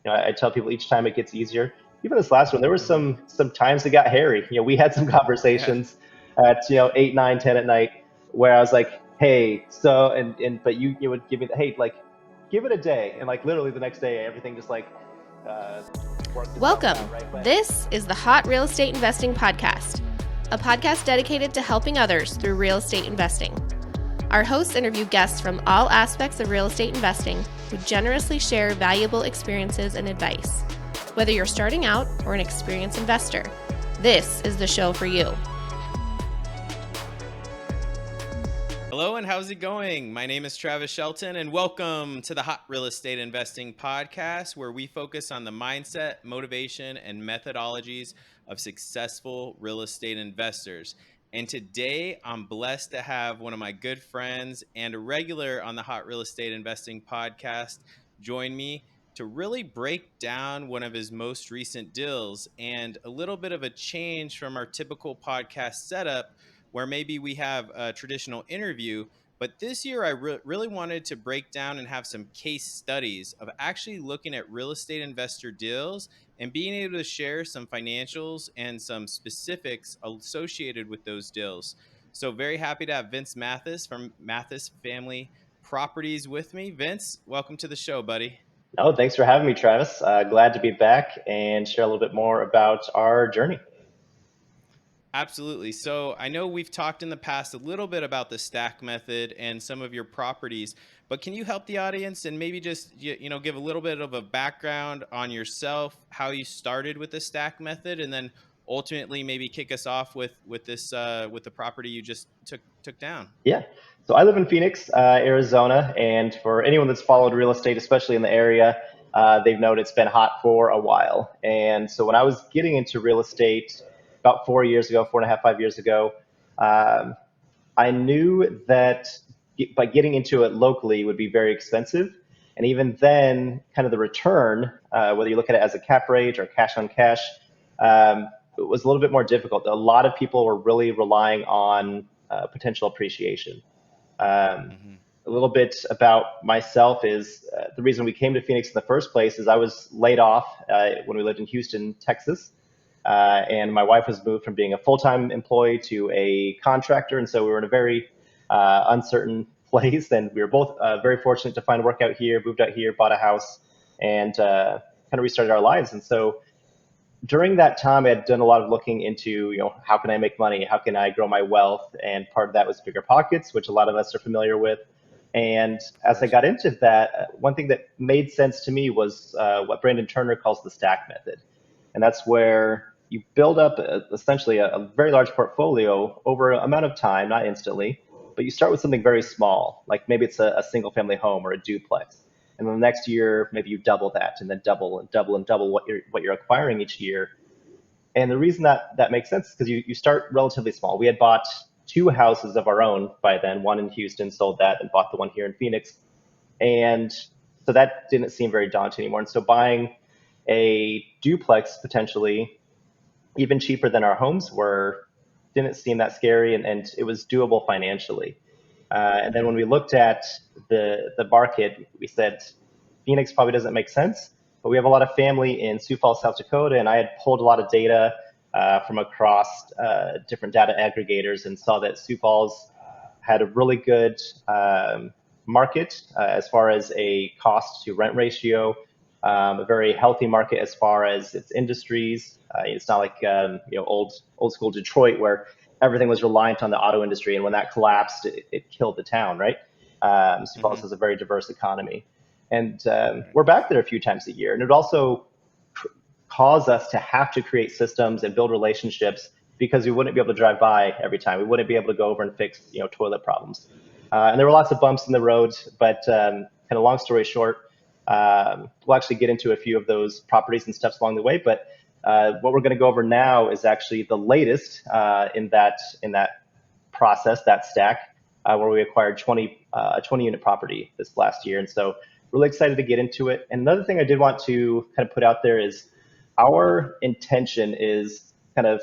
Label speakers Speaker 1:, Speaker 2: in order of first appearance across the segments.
Speaker 1: I tell people each time it gets easier. Even this last one, there were some times it got hairy. We had some
Speaker 2: Yeah.
Speaker 1: conversations at 8, 9, 10 at night where I was like, hey, so but you would give me the hey, like give it a day, and like literally the next day everything just like uh, worked itself
Speaker 3: Welcome.
Speaker 1: out, right? But
Speaker 3: This is the Hot Real Estate Investing Podcast, a podcast dedicated to helping others through real estate investing. Our hosts interview guests from all aspects of real estate investing who generously share valuable experiences and advice. Whether you're starting out or an experienced investor, this is the show for you.
Speaker 2: Hello, and how's it going? My name is Travis Shelton, and welcome to the Hot Real Estate Investing Podcast, where we focus on the mindset, motivation, and methodologies of successful real estate investors. And today, I'm blessed to have one of my good friends and a regular on the Hot Real Estate Investing Podcast join me to really break down one of his most recent deals and a little bit of a change from our typical podcast setup where maybe we have a traditional interview. But this year, I really wanted to break down and have some case studies of actually looking at real estate investor deals and being able to share some financials and some specifics associated with those deals. So very happy to have Vince Mathis from Mathis Family Properties with me. Vince, welcome to the show, buddy.
Speaker 1: no, thanks for having me, Travis. Glad to be back and share a little bit more about our journey.
Speaker 2: Absolutely. So I know we've talked in the past a little bit about the stack method and some of your properties, but can you help the audience and maybe just give a little bit of a background on yourself, how you started with the stack method, and then ultimately maybe kick us off with this with the property you just took down?
Speaker 1: Yeah. So I live in Phoenix, Arizona, and for anyone that's followed real estate, especially in the area, they've known it's been hot for a while. And so when I was getting into real estate about 4 years ago, 4.5, 5 years ago, um, I knew that by getting into it locally would be very expensive. And even then, kind of the return, whether you look at it as a cap rate or cash on cash, it was a little bit more difficult. A lot of people were really relying on potential appreciation. Um,
Speaker 2: Mm-hmm.
Speaker 1: a little bit about myself is the reason we came to Phoenix in the first place is I was laid off when we lived in Houston, Texas. And my wife was moved from being a full-time employee to a contractor. And so we were in a very uncertain place. And we were both very fortunate to find work out here, moved out here, bought a house, and kind of restarted our lives. And so during that time, I had done a lot of looking into, how can I make money? How can I grow my wealth? And part of that was bigger pockets, which a lot of us are familiar with. And
Speaker 2: Of
Speaker 1: as I
Speaker 2: course.
Speaker 1: got into that, one thing that made sense to me was what Brandon Turner calls the stack method. And that's where you build up essentially a very large portfolio over an amount of time, not instantly, but you start with something very small, like maybe it's a single family home or a duplex. And then the next year, maybe you double that and then double and double and double what you're acquiring each year. And the reason that makes sense is because you start relatively small. We had bought two houses of our own by then, one in Houston, sold that, and bought the one here in Phoenix. And so that didn't seem very daunting anymore. And so buying a duplex potentially even cheaper than our homes were didn't seem that scary, and it was doable financially. And then when we looked at the market, we said Phoenix probably doesn't make sense, but we have a lot of family in Sioux Falls, South Dakota, and I had pulled a lot of data from across different data aggregators and saw that Sioux Falls had a really good market as far as a cost to rent ratio, a very healthy market as far as its industries. It's not like old school Detroit where everything was reliant on the auto industry, and when that collapsed, it killed the town, right? Sioux Falls
Speaker 2: Mm-hmm.
Speaker 1: has a very diverse economy, and
Speaker 2: Right.
Speaker 1: we're back there a few times a year, and it also cause us to have to create systems and build relationships because we wouldn't be able to drive by every time. We wouldn't be able to go over and fix toilet problems. And there were lots of bumps in the road, but kind of long story short, we'll actually get into a few of those properties and steps along the way. But what we're going to go over now is actually the latest in that process, that stack, where we acquired a 20 unit property this last year. And so really excited to get into it. And another thing I did want to kind of put out there is our intention is kind of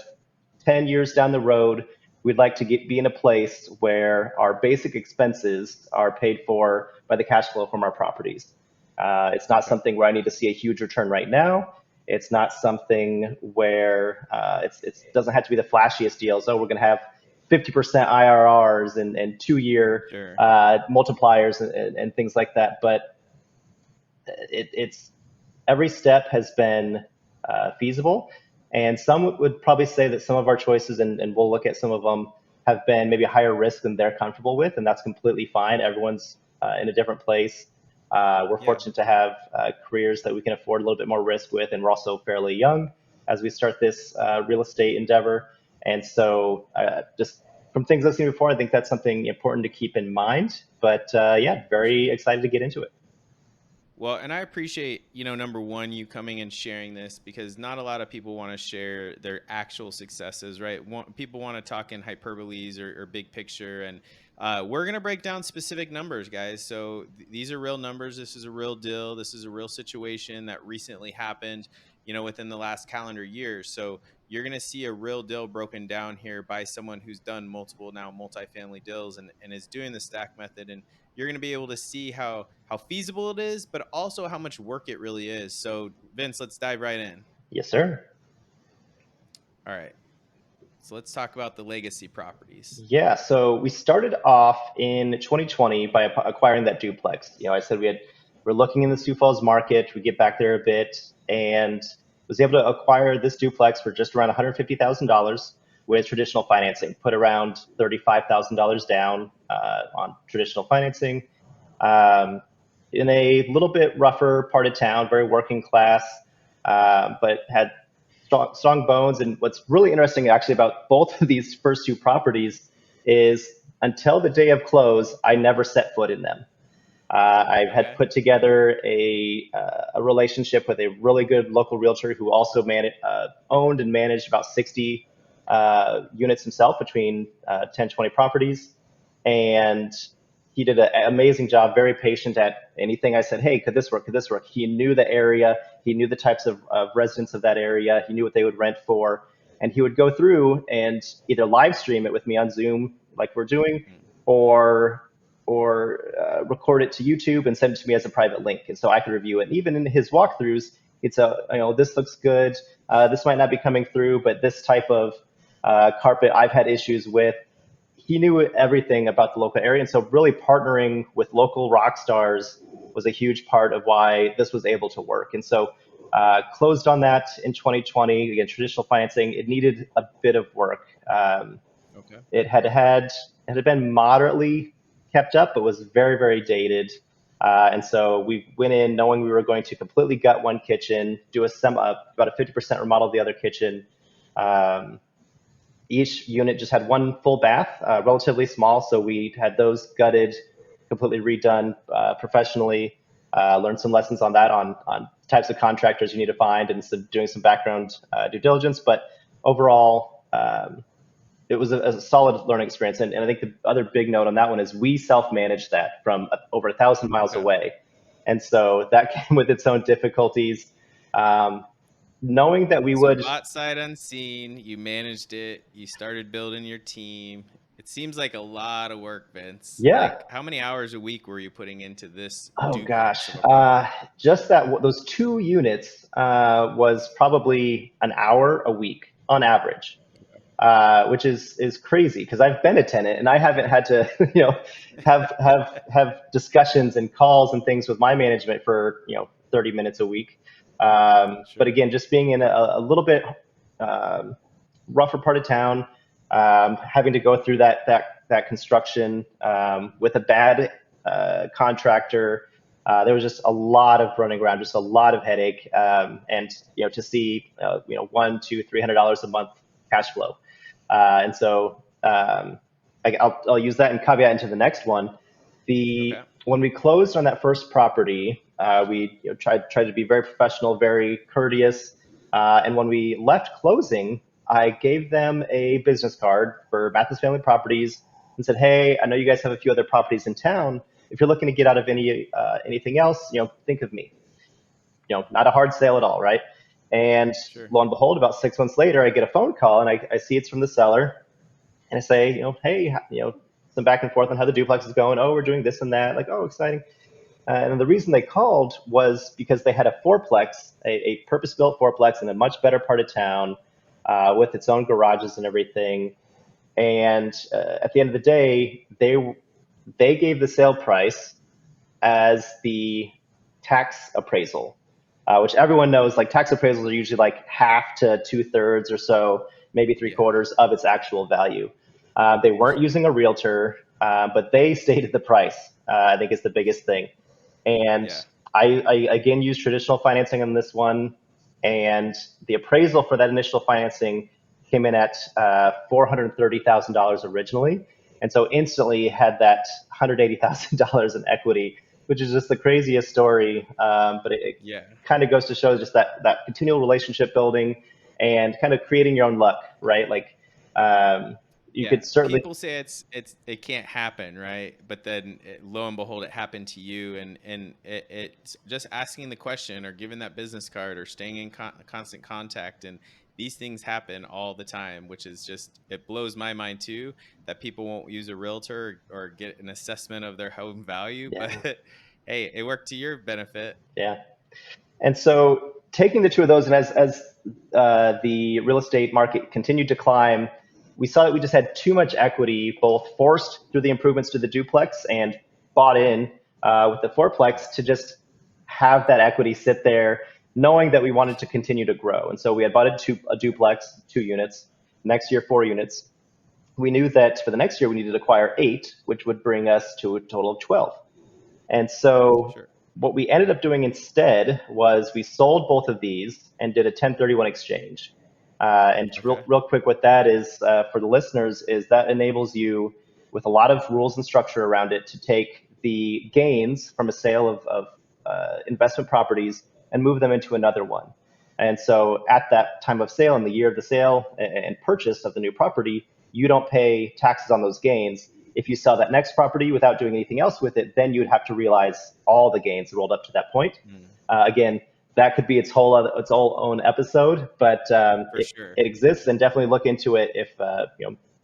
Speaker 1: 10 years down the road, we'd like to be in a place where our basic expenses are paid for by the cash flow from our properties. It's not something where I need to see a huge return right now. It's not something where it doesn't have to be the flashiest deals. Oh, we're going to have 50% IRRs and 2-year
Speaker 2: Sure.
Speaker 1: multipliers and things like that. But it's every step has been feasible. And some would probably say that some of our choices, and we'll look at some of them, have been maybe a higher risk than they're comfortable with. And that's completely fine. Everyone's in a different place. We're fortunate to have careers that we can afford a little bit more risk with. And we're also fairly young as we start this real estate endeavor. And so just from things I've seen before, I think that's something important to keep in mind. But yeah, very excited to get into it.
Speaker 2: Well, and I appreciate, number one, you coming and sharing this, because not a lot of people want to share their actual successes, right? People want to talk in hyperboles or big picture. And we're going to break down specific numbers, guys. So these are real numbers. This is a real deal. This is a real situation that recently happened, within the last calendar year. So you're going to see a real deal broken down here by someone who's done multiple now multifamily deals and is doing the stack method. And you're going to be able to see how feasible it is, but also how much work it really is. So Vince, let's dive right in.
Speaker 1: Yes, sir.
Speaker 2: All right. So let's talk about the legacy properties.
Speaker 1: Yeah, so we started off in 2020 by acquiring that duplex. I said we're looking in the Sioux Falls market. We get back there a bit and was able to acquire this duplex for just around $150,000 with traditional financing. Put around $35,000 down on traditional financing. In a little bit rougher part of town, very working class, but had strong bones. And what's really interesting actually about both of these first two properties is until the day of close, I never set foot in them. I had put together a relationship with a really good local realtor who also owned and managed about 60 units himself between 10, 20 properties. And he did an amazing job, very patient at anything I said, hey, could this work? Could this work? He knew the area. He knew the types of residents of that area. He knew what they would rent for. And he would go through and either live stream it with me on Zoom, like we're doing, or record it to YouTube and send it to me as a private link. And so I could review it. And even in his walkthroughs, it's this looks good. This might not be coming through, but this type of carpet I've had issues with. He knew everything about the local area. And so really partnering with local rock stars was a huge part of why this was able to work. And so closed on that in 2020. Again, traditional financing, it needed a bit of work. It had been moderately kept up, but was very, very dated. And so we went in knowing we were going to completely gut one kitchen, do about a 50% remodel of the other kitchen. Each unit just had one full bath, relatively small. So we had those gutted, completely redone professionally, learned some lessons on that, on types of contractors you need to find, and doing some background due diligence. But overall, it was a solid learning experience. And I think the other big note on that one is we self-managed that from over 1,000 miles away. And so that came with its own difficulties. Knowing that we would
Speaker 2: bought sight unseen, you managed it, you started building your team. It seems like a lot of work, Vince.
Speaker 1: Yeah.
Speaker 2: Like, how many hours a week were you putting into this?
Speaker 1: Oh gosh, just those 2 units was probably an hour a week on average, which is crazy because I've been a tenant and I haven't had to have discussions and calls and things with my management for 30 minutes a week. But again, just being in a little bit rougher part of town, having to go through that construction with a bad contractor, there was just a lot of running around, just a lot of headache, and to see $100, $200, $300 a month cash flow, and so I'll use that and caveat into the next one. When we closed on that first property, we tried to be very professional, very courteous. And when we left closing, I gave them a business card for Mathis Family Properties and said, hey, I know you guys have a few other properties in town. If you're looking to get out of anything else, think of me. Not a hard sale at all, right? And lo and behold, about 6 months later, I get a phone call and I see it's from the seller. And I say, hey, some back and forth on how the duplex is going. Oh, we're doing this and that. Like, oh, exciting. And the reason they called was because they had a four-plex, a purpose-built four-plex in a much better part of town with its own garages and everything. And at the end of the day, they gave the sale price as the tax appraisal, which everyone knows, like tax appraisals are usually like half to 2/3 or so, maybe 3/4 of its actual value. They weren't using a realtor, but they stated the price. I think is the biggest thing. And I again used traditional financing on this one, and the appraisal for that initial financing came in at $430,000 originally, and so instantly had that $180,000 in equity, which is just the craziest story. But it kind of goes to show just that continual relationship building and kind of creating your own luck, right? Like you could certainly,
Speaker 2: people say it can't happen, right? But then lo and behold, it happened to you, and it's just asking the question or giving that business card or staying in constant contact, and these things happen all the time, which is just, it blows my mind too, that people won't use a realtor or get an assessment of their home value. But hey, it worked to your benefit.
Speaker 1: Yeah. And so taking the two of those, and as the real estate market continued to climb, we saw that we just had too much equity, both forced through the improvements to the duplex and bought in with the fourplex, to just have that equity sit there, knowing that we wanted to continue to grow. And so we had bought a duplex, 2 units, next year 4 units. We knew that for the next year we needed to acquire 8, which would bring us to a total of 12. And so what we ended up doing instead was we sold both of these and did a 1031 exchange. And real quick, what that is for the listeners is that enables you, with a lot of rules and structure around it, to take the gains from a sale of investment properties and move them into another one. And so at that time of sale, in the year of the sale and purchase of the new property, you don't pay taxes on those gains. If you sell that next property without doing anything else with it, then you'd have to realize all the gains rolled up to that point. Again, that could be its whole own episode, but it exists, and definitely look into it if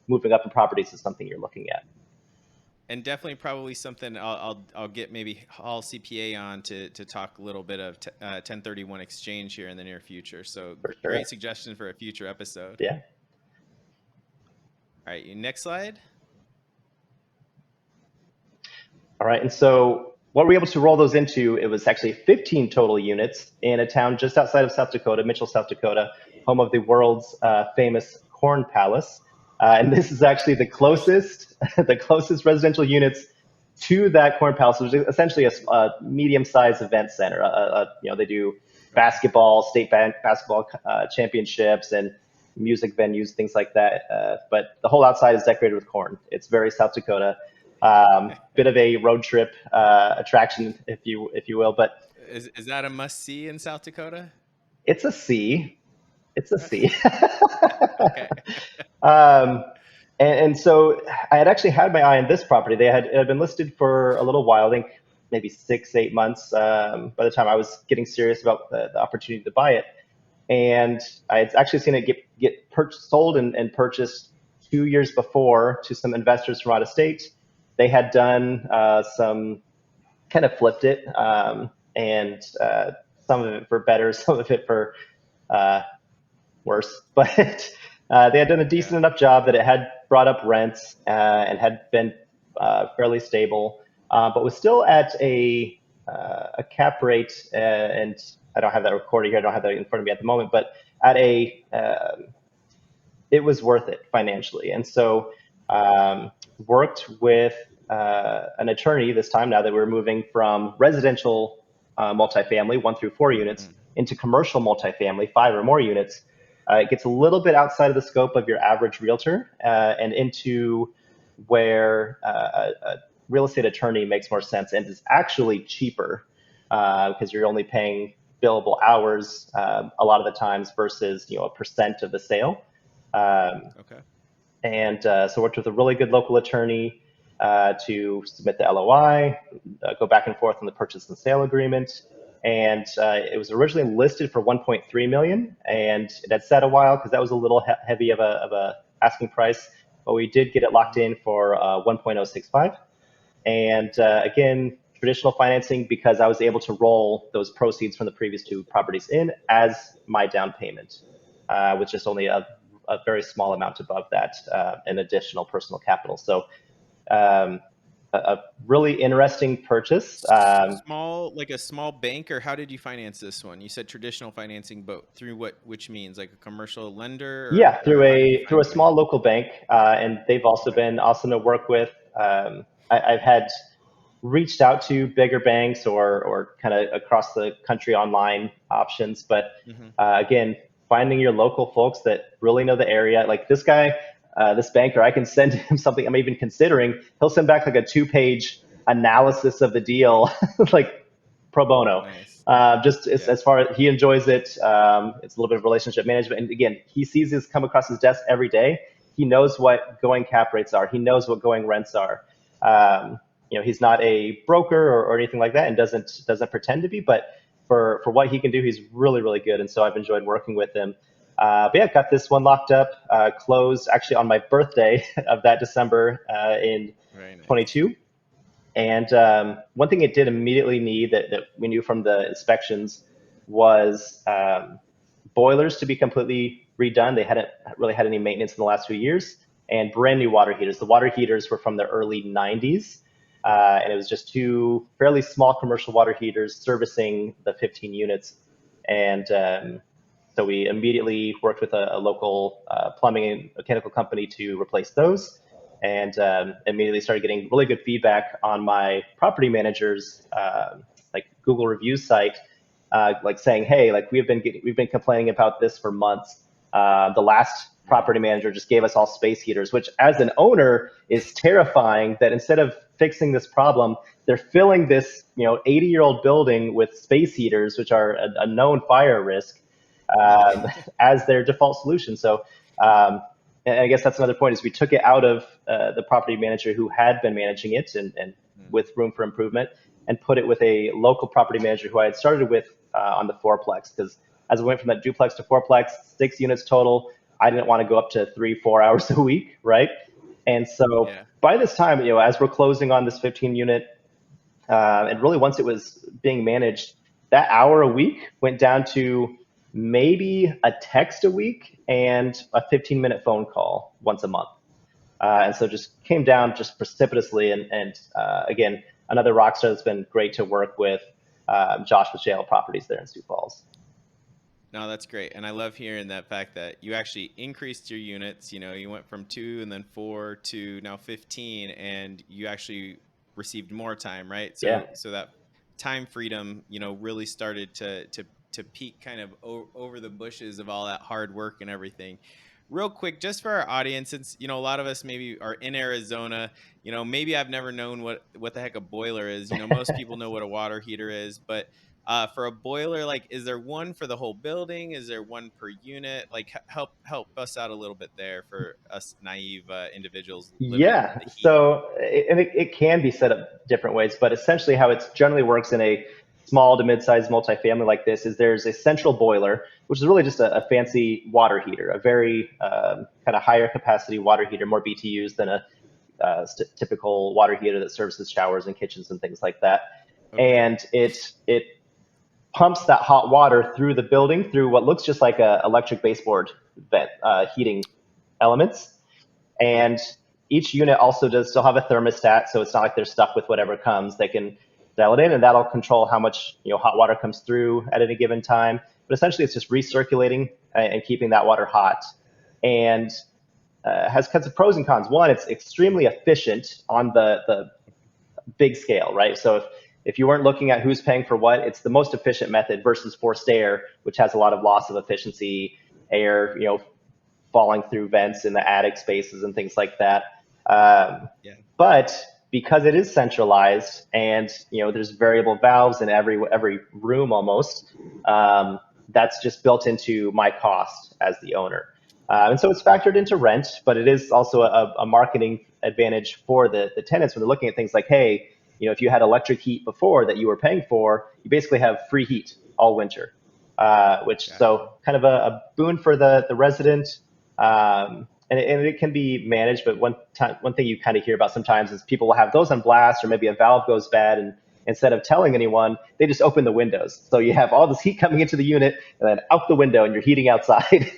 Speaker 1: moving up in properties is something you're looking at.
Speaker 2: And definitely probably something I'll get maybe Hall CPA on to talk a little bit of 1031 exchange here in the near future. So great suggestion for a future episode.
Speaker 1: Yeah.
Speaker 2: All right, next slide.
Speaker 1: All right, and so what we're able to roll those into, it was actually 15 total units in a town just outside of South Dakota, Mitchell, South Dakota, home of the world's famous Corn Palace. And this is actually the closest residential units to that Corn Palace, which is essentially a medium-sized event center. They do basketball, state basketball championships, and music venues, things like that. But the whole outside is decorated with corn. It's very South Dakota. Bit of a road trip attraction, if you will. But
Speaker 2: is that a must-see in South Dakota?
Speaker 1: It's a C. It's a C.
Speaker 2: Okay.
Speaker 1: And so I had actually had my eye on this property. It had been listed for a little while, I think maybe 6-8 months by the time I was getting serious about the opportunity to buy it. And I had actually seen it get sold and purchased 2 years before to some investors from out of state. They had done some, kind of flipped it, and some of it for better, some of it for worse. But they had done a decent enough job that it had brought up rents and had been fairly stable, but was still at a cap rate, and I don't have that recorded here, I don't have that in front of me at the moment, but at it was worth it financially. And so worked with an attorney this time, now that we're moving from residential multifamily 1 through 4 units into commercial multifamily 5 or more units. It gets a little bit outside of the scope of your average realtor and into where a real estate attorney makes more sense and is actually cheaper because you're only paying billable hours a lot of the times versus a percent of the sale. And so worked with a really good local attorney to submit the LOI, go back and forth on the purchase and sale agreement. And it was originally listed for $1.3 million, and it had sat a while because that was a little heavy of a asking price. But we did get it locked in for $1.065. And again, traditional financing because I was able to roll those proceeds from the previous two properties in as my down payment, with just only a very small amount above that, an additional personal capital. So a really interesting purchase.
Speaker 2: Like a small bank, or how did you finance this one? You said traditional financing, but through which means, like a commercial lender,
Speaker 1: Yeah,
Speaker 2: or how did you
Speaker 1: through a
Speaker 2: finance
Speaker 1: small local bank, and they've also
Speaker 2: it?
Speaker 1: been awesome to work with. I've had reached out to bigger banks or kind of across the country online options, but
Speaker 2: Hmm.
Speaker 1: again, finding your local folks that really know the area. Like this guy, this banker, I can send him something I'm even considering. He'll send back like a 2-page analysis of the deal, like pro bono.
Speaker 2: Nice.
Speaker 1: Just
Speaker 2: Yeah.
Speaker 1: as far as he enjoys it, it's a little bit of relationship management. And again, he sees this come across his desk every day. He knows what going cap rates are. He knows what going rents are. He's not a broker or anything like that, and doesn't pretend to be. But for what he can do, he's really, really good. And so I've enjoyed working with him. But yeah, got this one locked up, closed actually on my birthday of that December in
Speaker 2: Very nice.
Speaker 1: 22. And one thing it did immediately need that we knew from the inspections was boilers to be completely redone. They hadn't really had any maintenance in the last few years, and brand new water heaters. The water heaters were from the early 90s, and it was just two fairly small commercial water heaters servicing the 15 units. And so we immediately worked with a local plumbing and mechanical company to replace those, and immediately started getting really good feedback on my property manager's like Google reviews site, like saying, hey, like we've been complaining about this for months. The last property manager just gave us all space heaters, which as an owner is terrifying, that instead of fixing this problem, they're filling this 80-year-old building with space heaters, which are a known fire risk, as their default solution. So and I guess that's another point, is we took it out of the property manager who had been managing it and with room for improvement, and put it with a local property manager who I had started with on the four-plex. Because as we went from that duplex to four-plex, 6 units total, I didn't want to go up to 3-4 hours a week, right? And so by this time, as we're closing on this 15 unit, and really once it was being managed, that hour a week went down to maybe a text a week and a 15-minute phone call once a month. And so just came down just precipitously. And again, another rock star that's been great to work with, Josh with JL Properties there in Sioux Falls.
Speaker 2: No, that's great. And I love hearing that fact that you actually increased your units. You went from 2 and then 4 to now 15, and you actually received more time, right? So that time freedom, really started to peak kind of over the bushes of all that hard work and everything. Real quick, just for our audience, since a lot of us maybe are in Arizona, maybe I've never known what the heck a boiler is. Most people know what a water heater is, but for a boiler, like, is there one for the whole building? Is there one per unit? Like, help us out a little bit there for us naive individuals living in the heat.
Speaker 1: So it can be set up different ways, but essentially how it generally works in a small to mid-sized multifamily like this is there's a central boiler, which is really just a fancy water heater, a very kind of higher capacity water heater, more BTUs than a typical water heater that services showers and kitchens and things like that. Okay. And it pumps that hot water through the building through what looks just like a electric baseboard vent heating elements. And each unit also does still have a thermostat, so it's not like they're stuck with whatever comes. They can dial it in, and that'll control how much hot water comes through at any given time. But essentially, it's just recirculating and keeping that water hot. And has kinds of pros and cons. One, it's extremely efficient on the big scale, right? So if you weren't looking at who's paying for what, it's the most efficient method versus forced air, which has a lot of loss of efficiency, air, falling through vents in the attic spaces and things like that. But because it is centralized and there's variable valves in every room almost, that's just built into my cost as the owner. And so it's factored into rent, but it is also a marketing advantage for the tenants when they're looking at things like, hey, if you had electric heat before that you were paying for, you basically have free heat all winter, so kind of a boon for the resident. And it can be managed, but one thing you kind of hear about sometimes is people will have those on blast, or maybe a valve goes bad, and instead of telling anyone, they just open the windows. So you have all this heat coming into the unit and then out the window, and you're heating outside.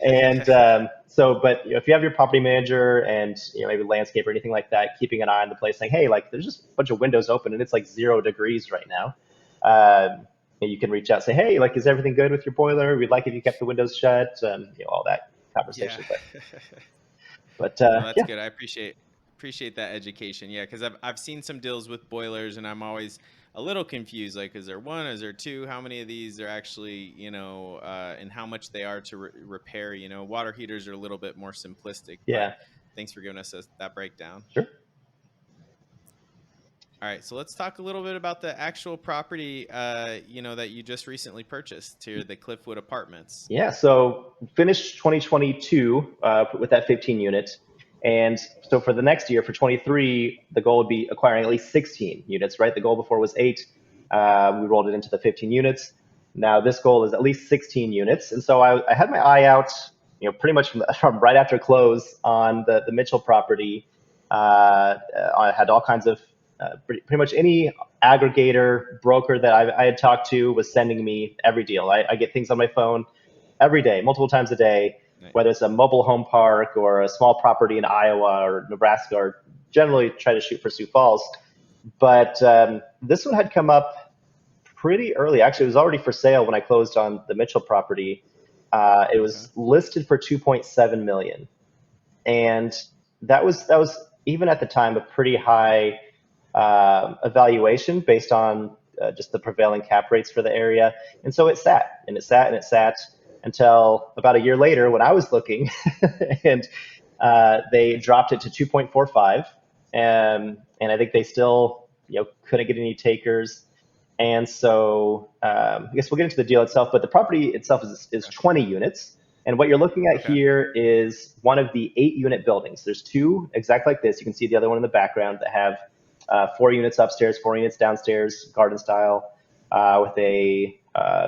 Speaker 1: And but if you have your property manager and maybe landscape or anything like that, keeping an eye on the place, saying, hey, like there's just a bunch of windows open and it's like 0 degrees right now. You can reach out, say, hey, like, is everything good with your boiler? We'd like if you kept the windows shut, all that conversation.
Speaker 2: Yeah.
Speaker 1: But
Speaker 2: no, that's good. I appreciate that education. Yeah, because I've seen some deals with boilers, and I'm always a little confused. Like, is there one? Is there two? How many of these are actually, and how much they are to repair? Water heaters are a little bit more simplistic.
Speaker 1: Yeah.
Speaker 2: But thanks for giving us that breakdown.
Speaker 1: Sure.
Speaker 2: All right, so let's talk a little bit about the actual property, that you just recently purchased here, the Cliffwood Apartments.
Speaker 1: Yeah, so finished 2022 with that 15 units. And so for the next year, for 23, the goal would be acquiring at least 16 units, right? The goal before was 8. We rolled it into the 15 units. Now this goal is at least 16 units. And so I had my eye out, pretty much from right after close on the Mitchell property. I had all kinds of pretty much any aggregator, broker that I had talked to was sending me every deal. I get things on my phone every day, multiple times a day, nice. Whether it's a mobile home park or a small property in Iowa or Nebraska, or generally try to shoot for Sioux Falls. But this one had come up pretty early. Actually, it was already for sale when I closed on the Mitchell property. It was listed for $2.7 million. And that was even at the time a pretty high evaluation based on just the prevailing cap rates for the area. And so it sat until about a year later when I was looking and they dropped it to 2.45. And I think they still, couldn't get any takers. And so I guess we'll get into the deal itself, but the property itself is 20 units. And what you're looking at here is one of the 8-unit buildings. There's 2 exactly like this. You can see the other one in the background that have 4 units upstairs, 4 units downstairs, garden style, with a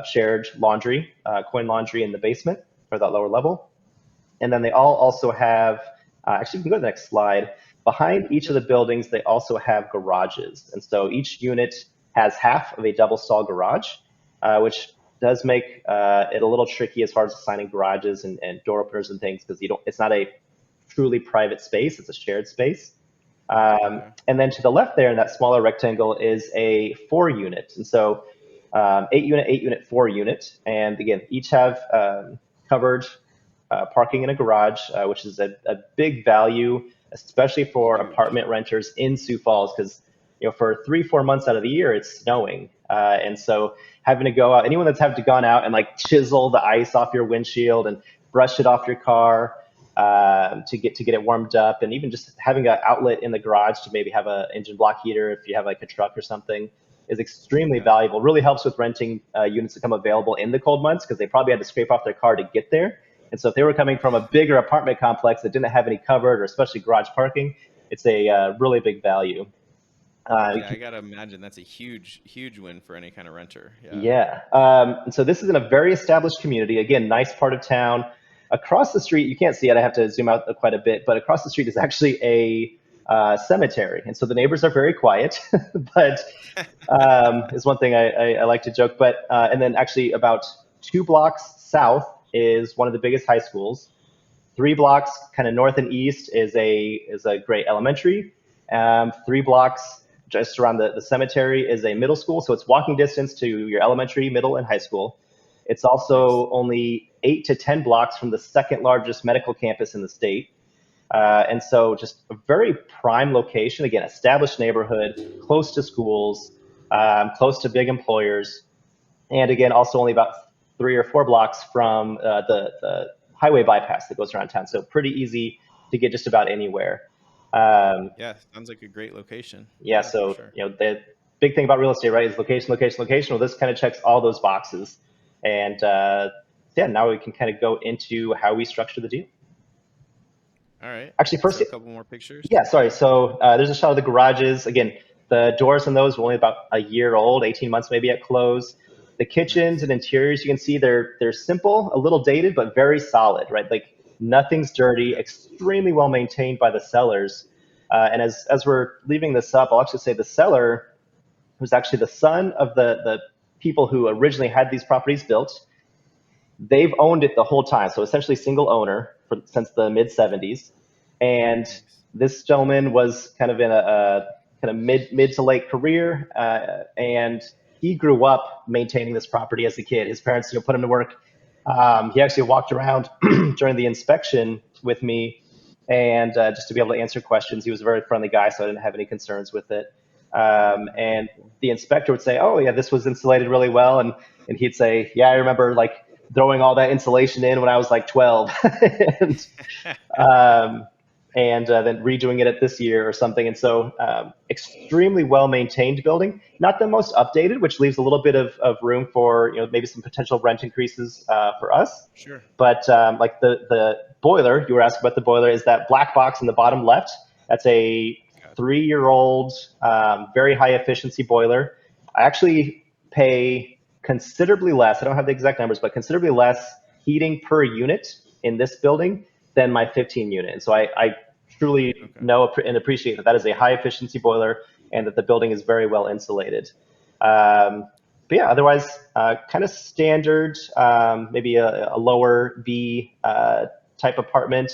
Speaker 1: shared laundry, coin laundry in the basement or that lower level. And then they all also have, actually you can go to the next slide, behind each of the buildings they also have garages. And so each unit has half of a double stall garage, which does make it a little tricky as far as assigning garages and door openers and things, because it's not a truly private space, it's a shared space. And then to the left there in that smaller rectangle is a 4-unit. And so 8-unit, 4-unit. And again, each have covered parking in a garage, which is a big value, especially for apartment renters in Sioux Falls, because for 3-4 months out of the year, it's snowing. And so having to go out, anyone that's gone out and like chisel the ice off your windshield and brush it off your car, to get it warmed up, and even just having an outlet in the garage to maybe have an engine block heater if you have like a truck or something is extremely valuable. Really helps with renting units that come available in the cold months, because they probably had to scrape off their car to get there. And so if they were coming from a bigger apartment complex that didn't have any covered or especially garage parking, it's a really big value.
Speaker 2: I gotta imagine that's a huge win for any kind of renter.
Speaker 1: And so this is in a very established community. Again, nice part of town. Across the street, you can't see it, I have to zoom out quite a bit, but across the street is actually a cemetery. And so the neighbors are very quiet, but is one thing I like to joke. But and then actually about 2 blocks south is one of the biggest high schools. 3 blocks kind of north and east is a great elementary. 3 blocks just around the cemetery is a middle school. So it's walking distance to your elementary, middle, and high school. It's also only 8 to 10 blocks from the second largest medical campus in the state. And so just a very prime location, again, established neighborhood, close to schools, close to big employers. And again, also only about 3 or 4 blocks from the highway bypass that goes around town. So pretty easy to get just about anywhere.
Speaker 2: Sounds like a great location.
Speaker 1: So, sure. The big thing about real estate, right, is location. Well, this kind of checks all those boxes. And now we can kind of go into how we structure the deal.
Speaker 2: All right.
Speaker 1: Actually, first,
Speaker 2: a couple more pictures.
Speaker 1: Yeah, sorry. So there's a shot of the garages. Again, the doors on those were only about a year old, 18 months maybe at close. The kitchens and interiors, you can see they're simple, a little dated, but very solid, right? Like nothing's dirty, extremely well maintained by the sellers. And as we're leaving this up, I'll actually say the seller who's actually the son of the people who originally had these properties built. They've owned it the whole time, so essentially single owner since the mid 70s. And
Speaker 2: Nice.
Speaker 1: this gentleman was kind of in a kind of mid to late career, and he grew up maintaining this property as a kid. His parents, put him to work. He actually walked around during the inspection with me, and just to be able to answer questions. He was a very friendly guy, so I didn't have any concerns with it. And the inspector would say, "Oh yeah, this was insulated really well," and he'd say, "Yeah, I remember like throwing all that insulation in when I was like 12." and um, then redoing it at this year or something. And so extremely well maintained building, not the most updated, which leaves a little bit of room for maybe some potential rent increases for us.
Speaker 2: Sure.
Speaker 1: But like the boiler, you were asking about the boiler, is that black box in the bottom left. That's a 3-year-old, very high efficiency boiler. I actually pay considerably less. I don't have the exact numbers, but considerably less heating per unit in this building than my 15 unit. And so I truly know and appreciate that is a high efficiency boiler and that the building is very well insulated. But yeah, otherwise, kind of standard, maybe a lower B type apartment.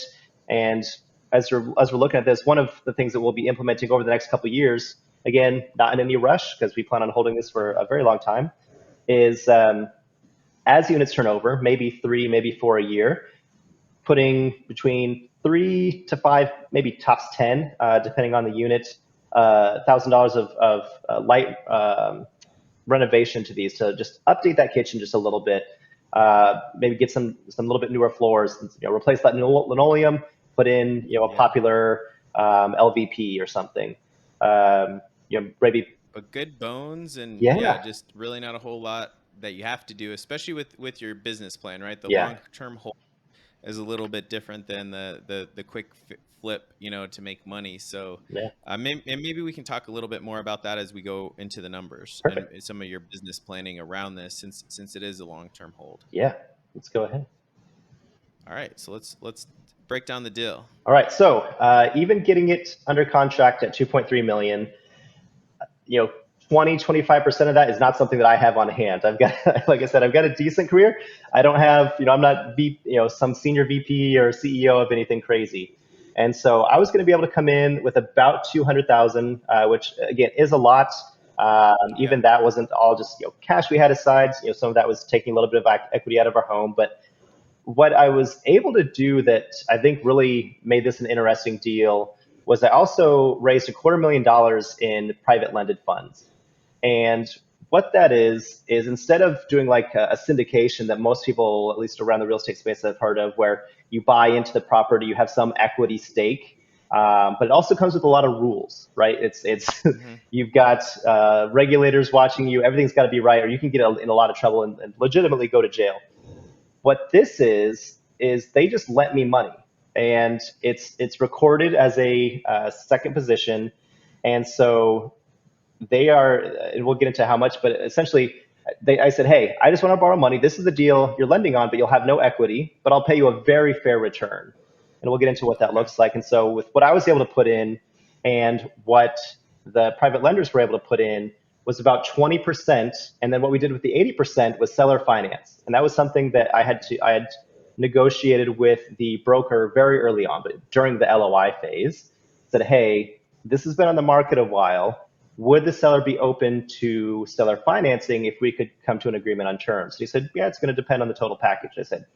Speaker 1: And as we're looking at this, one of the things that we'll be implementing over the next couple of years, again, not in any rush because we plan on holding this for a very long time, is as units turn over, maybe 3, maybe 4 a year, putting between 3 to 5, maybe tops 10, depending on the unit, $1,000 of light renovation to these to just update that kitchen just a little bit. Maybe get some little bit newer floors, replace that linoleum, put in a popular LVP or something. Maybe.
Speaker 2: But good bones and just really not a whole lot that you have to do, especially with your business plan, right? The long-term hold is a little bit different than the quick flip, to make money. So maybe we can talk a little bit more about that as we go into the numbers. Perfect. And some of your business planning around this, since it is a long-term hold.
Speaker 1: Yeah, let's go ahead.
Speaker 2: All right, so let's break down the deal.
Speaker 1: All right, so even getting it under contract at 2.3 million, 20-25% of that is not something that I have on hand. I've got, like I said, I've got a decent career. I don't have, I'm not some senior VP or CEO of anything crazy. And so I was going to be able to come in with about 200,000, which again is a lot. Even that wasn't all just cash we had aside. Some of that was taking a little bit of equity out of our home. But what I was able to do that I think really made this an interesting deal was I also raised $250,000 in private lended funds. And what that is instead of doing like a syndication that most people, at least around the real estate space, have heard of, where you buy into the property, you have some equity stake, but it also comes with a lot of rules, right? It's you've got regulators watching you, everything's got to be right, or you can get in a lot of trouble and legitimately go to jail. What this is they just lent me money, and it's recorded as a second position, and so they are, and we'll get into how much, but essentially I said, hey, I just want to borrow money. This is the deal you're lending on, but you'll have no equity, but I'll pay you a very fair return. And we'll get into what that looks like. And so with what I was able to put in and what the private lenders were able to put in was about 20%. And then what we did with the 80% was seller finance. And that was something that I had negotiated with the broker very early on, but during the LOI phase, said, hey, this has been on the market a while. Would the seller be open to seller financing if we could come to an agreement on terms? And he said, yeah, it's going to depend on the total package. I said,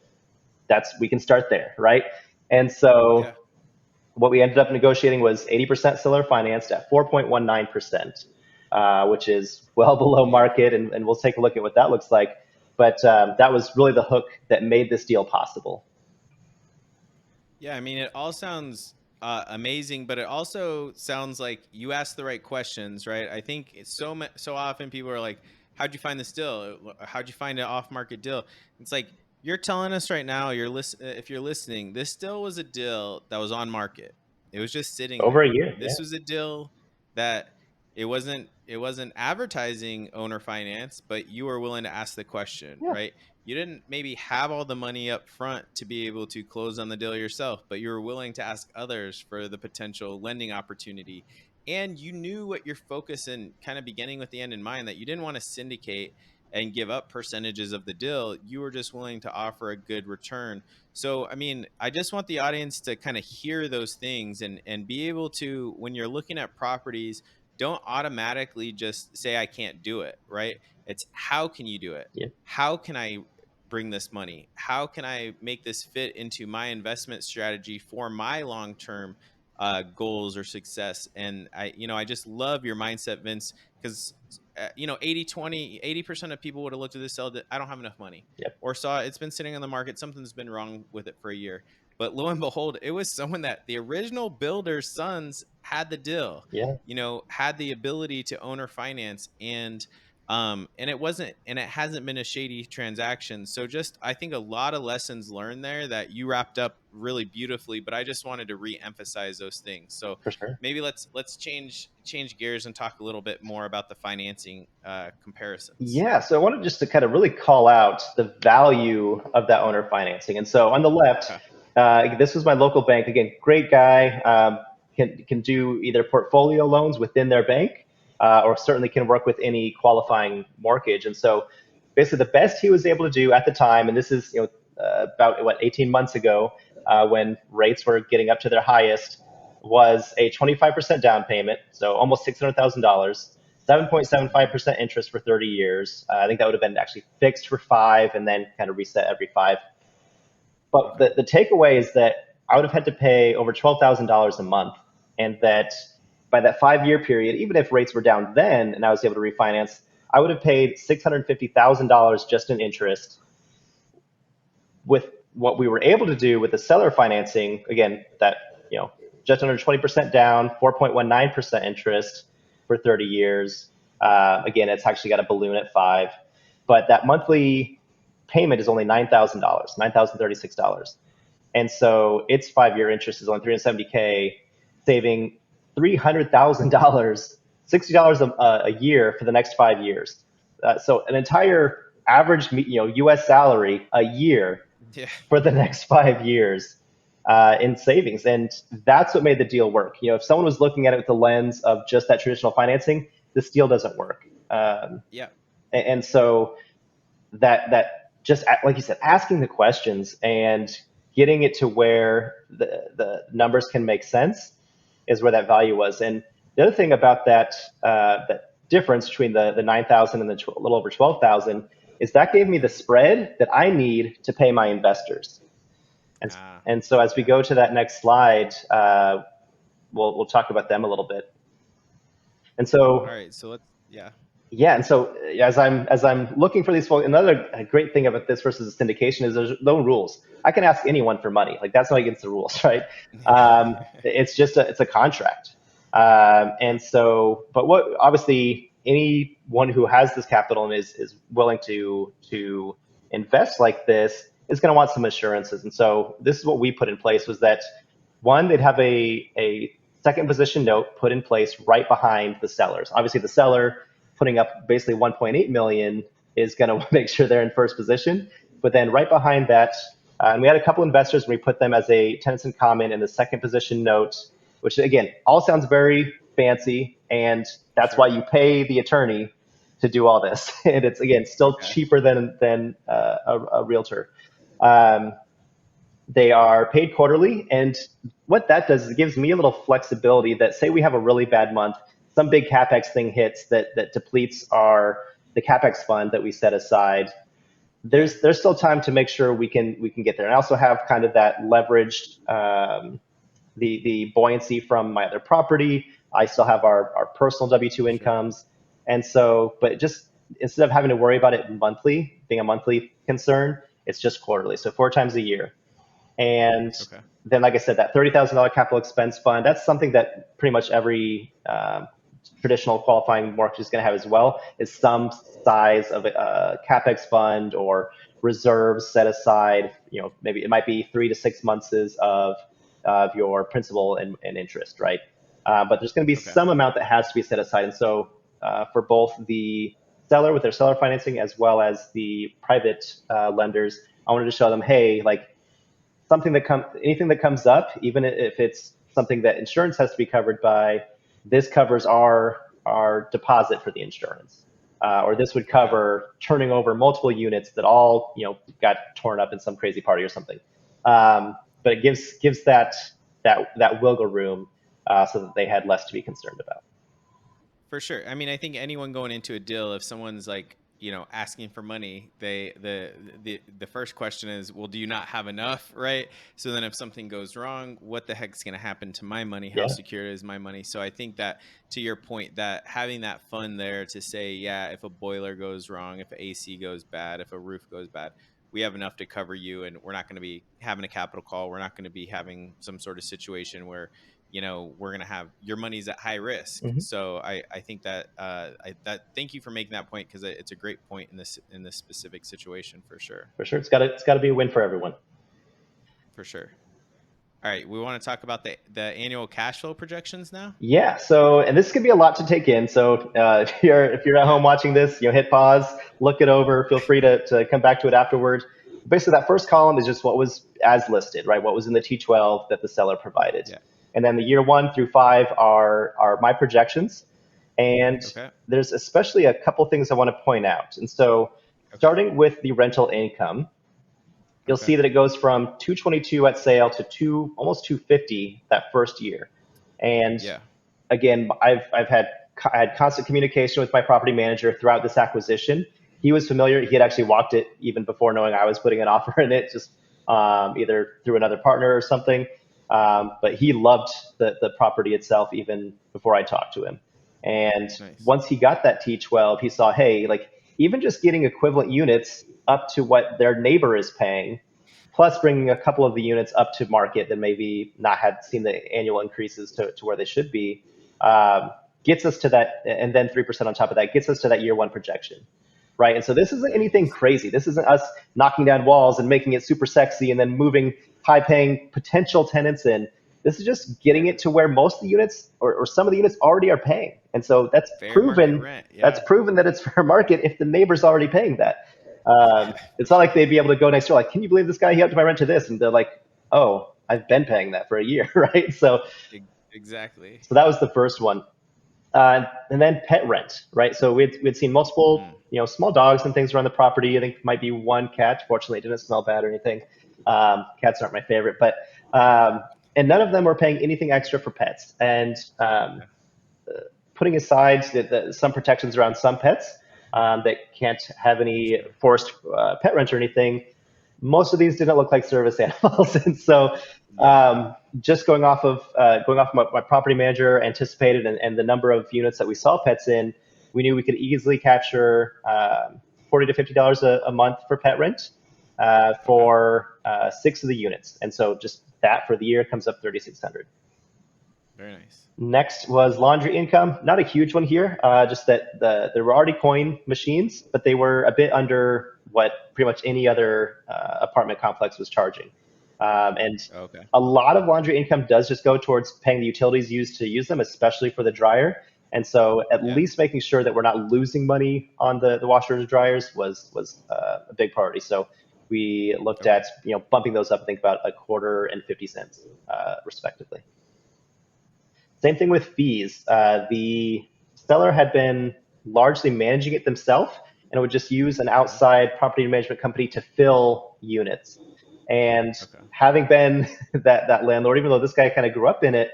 Speaker 1: we can start there, right? And so what we ended up negotiating was 80% seller financed at 4.19%, which is well below market, and we'll take a look at what that looks like. But that was really the hook that made this deal possible.
Speaker 2: Yeah, I mean, it all sounds amazing, but it also sounds like you asked the right questions, right? I think it's so often people are like, how'd you find this deal? How'd you find an off-market deal? It's like, you're telling us right now, if you're listening, this deal was a deal that was on market. It was just sitting
Speaker 1: over
Speaker 2: there.
Speaker 1: A year.
Speaker 2: This was a deal that it wasn't advertising owner finance, but you were willing to ask the question, right? You didn't maybe have all the money up front to be able to close on the deal yourself, but you were willing to ask others for the potential lending opportunity. and you knew what your focus and kind of beginning with the end in mind, that you didn't want to syndicate and give up percentages of the deal. You were just willing to offer a good return. So, I mean, I just want the audience to kind of hear those things and be able to, when you're looking at properties, don't automatically just say, I can't do it, right? It's how can you do it?
Speaker 1: Yeah.
Speaker 2: How can I bring this money? How can I make this fit into my investment strategy for my long-term goals or success? And I just love your mindset, Vince, because 80% of people would have looked at this, sell that I don't have enough money,
Speaker 1: Yep.
Speaker 2: or saw it's been sitting on the market, something's been wrong with it for a year. But lo and behold, it was someone that the original builder's sons had the deal,
Speaker 1: Yeah.
Speaker 2: had the ability to own or finance, and it wasn't, and it hasn't been a shady transaction. So just, I think a lot of lessons learned there that you wrapped up really beautifully, but I just wanted to re-emphasize those things. So
Speaker 1: For sure.
Speaker 2: maybe let's change gears and talk a little bit more about the financing comparisons.
Speaker 1: Yeah, so I wanted just to kind of really call out the value of that owner financing. And so on the left,
Speaker 2: Okay.
Speaker 1: this was my local bank. Again, great guy, can do either portfolio loans within their bank, or certainly can work with any qualifying mortgage. And so basically the best he was able to do at the time, and this is about 18 months ago, when rates were getting up to their highest, was a 25% down payment, so almost $600,000, 7.75% interest for 30 years. I think that would have been actually fixed for 5 and then kind of reset every 5. But the takeaway is that I would have had to pay over $12,000 a month, and that by that 5-year period, even if rates were down then and I was able to refinance, I would have paid $650,000 just in interest. With what we were able to do with the seller financing, again, that just under 20% down, 4.19% interest for 30 years. Again, it's actually got a balloon at 5, but that monthly payment is only $9,000, $9,036. And so its 5-year interest is only $370K, saving $300,000, $60 a year for the next 5 years. So an entire average, U.S. salary a year for the next 5 years in savings. And that's what made the deal work. If someone was looking at it with the lens of just that traditional financing, this deal doesn't work. And so that just, like you said, asking the questions and getting it to where the numbers can make sense is where that value was. And the other thing about that difference between the 9,000 and the little over 12,000 is that gave me the spread that I need to pay my investors. And so as we go to that next slide, we'll talk about them a little bit. And so,
Speaker 2: all right, so let's,
Speaker 1: yeah. And so as I'm looking for these folks, another great thing about this versus a syndication is there's no rules. I can ask anyone for money. Like, that's not against the rules, right? It's just it's a contract. And so, but what obviously anyone who has this capital and is willing to invest like this is going to want some assurances. And so this is what we put in place, was that one, they'd have a second position note put in place right behind the sellers. Obviously the seller putting up basically 1.8 million is going to make sure they're in first position. But then right behind that, and we had a couple investors, we put them as a tenants in common in the second position note, which again, all sounds very fancy. And that's why you pay the attorney to do all this. And it's, again, still cheaper than a realtor. They are paid quarterly. And what that does is it gives me a little flexibility that, say we have a really bad month, some big CapEx thing hits that depletes the CapEx fund that we set aside. There's still time to make sure we can get there. And I also have kind of that leveraged, the buoyancy from my other property. I still have our personal W-2 incomes. And so, but just instead of having to worry about it monthly, being a monthly concern, it's just quarterly. So 4 times a year. And then, like I said, that $30,000 capital expense fund, that's something that pretty much every traditional qualifying mortgage is going to have as well, is some size of a CapEx fund or reserves set aside. Maybe it might be 3 to 6 months of your principal and interest, right? But there's going to be some amount that has to be set aside. And so for both the seller with their seller financing as well as the private lenders, I wanted to show them, hey, like, anything that comes up, even if it's something that insurance has to be covered by, this covers our deposit for the insurance. Or this would cover turning over multiple units that all, got torn up in some crazy party or something. But it gives that wiggle room so that they had less to be concerned about.
Speaker 2: For sure. I mean, I think anyone going into a deal, if someone's like, asking for money, the first question is, well, do you not have enough, right? So then if something goes wrong, what the heck's going to happen to my money? How secure is my money? So I think that, to your point, that having that fund there to say, yeah, if a boiler goes wrong, if AC goes bad, if a roof goes bad, we have enough to cover you, and we're not going to be having a capital call. We're not going to be having some sort of situation where we're going to have your money's at high risk.
Speaker 1: Mm-hmm.
Speaker 2: So I think that thank you for making that point, because it's a great point in this specific situation, for sure.
Speaker 1: For sure. It's got to be a win for everyone.
Speaker 2: For sure. All right. We want to talk about the annual cash flow projections now.
Speaker 1: Yeah. So, and this could be a lot to take in. So if you're at home watching this, hit pause, look it over, feel free to come back to it afterwards. Basically, that first column is just what was as listed, right? What was in the T12 that the seller provided. Yeah. And then the year 1 through 5 are my projections. And there's especially a couple things I want to point out. And so starting with the rental income, you'll see that it goes from 222 at sale to almost 250 that first year. And again, I had constant communication with my property manager throughout this acquisition. He was familiar. He had actually walked it even before knowing I was putting an offer in it, just either through another partner or something. But he loved the property itself even before I talked to him. And once he got that T12, he saw, hey, like even just getting equivalent units up to what their neighbor is paying, plus bringing a couple of the units up to market that maybe not had seen the annual increases to where they should be, gets us to that, and then 3% on top of that gets us to that year 1 projection. Right. And so this isn't anything crazy. This isn't us knocking down walls and making it super sexy and then moving high paying potential tenants in. This is just getting it to where most of the units or some of the units already are paying. And so that's proven. That's proven that it's fair market if the neighbor's already paying that. It's not like they'd be able to go next door like, can you believe this guy? He upped my rent to this. And they're like, oh, I've been paying that for a year. Right. So
Speaker 2: exactly.
Speaker 1: So that was the first one. And then pet rent. Right. So we'd seen multiple small dogs and things around the property. I think it might be one cat. Fortunately, it didn't smell bad or anything. Cats aren't my favorite, but and none of them were paying anything extra for pets. And putting aside some protections around some pets that can't have any forced pet rent or anything, most of these didn't look like service animals. And so just going off of what my property manager anticipated and the number of units that we saw pets in, we knew we could easily capture $40 to $50 a month for pet rent for 6 of the units. And so just that for the year comes up $3,600.
Speaker 2: Very nice.
Speaker 1: Next was laundry income. Not a huge one here, just that there were already coin machines, but they were a bit under what pretty much any other apartment complex was charging. And a lot of laundry income does just go towards paying the utilities used to use them, especially for the dryer. And so at least making sure that we're not losing money on the washers and dryers was a big priority. So we looked at bumping those up, I think about $0.25 and 50 cents respectively. Same thing with fees. The seller had been largely managing it themselves and would just use an outside property management company to fill units. And having been that landlord, even though this guy kind of grew up in it,